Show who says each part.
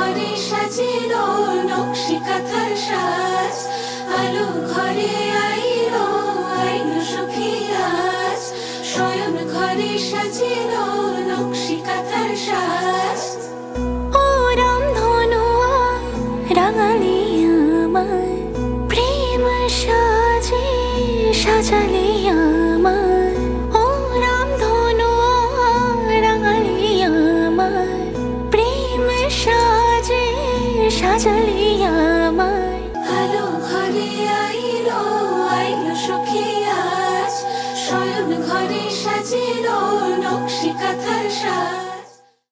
Speaker 1: ঘরে সাজিল নকশি কাঁথার সাজ, আলো ঘরে আইলো আইলো সুখী আজ, শয়ন ঘরে সাজিল নকশি কাঁথার সাজ।
Speaker 2: ও রামধনু রাঙালি আমায়, প্রেম সাজে সাজালি আমায়। ও রামধনু রাঙালি আমায়, প্রেম সাজে সাজালি আমায়।
Speaker 1: আলো ঘরে আইলো আইলো সুখী আজ, শয়ন ঘরে সাজিল নকশি কাঁথার সাজ।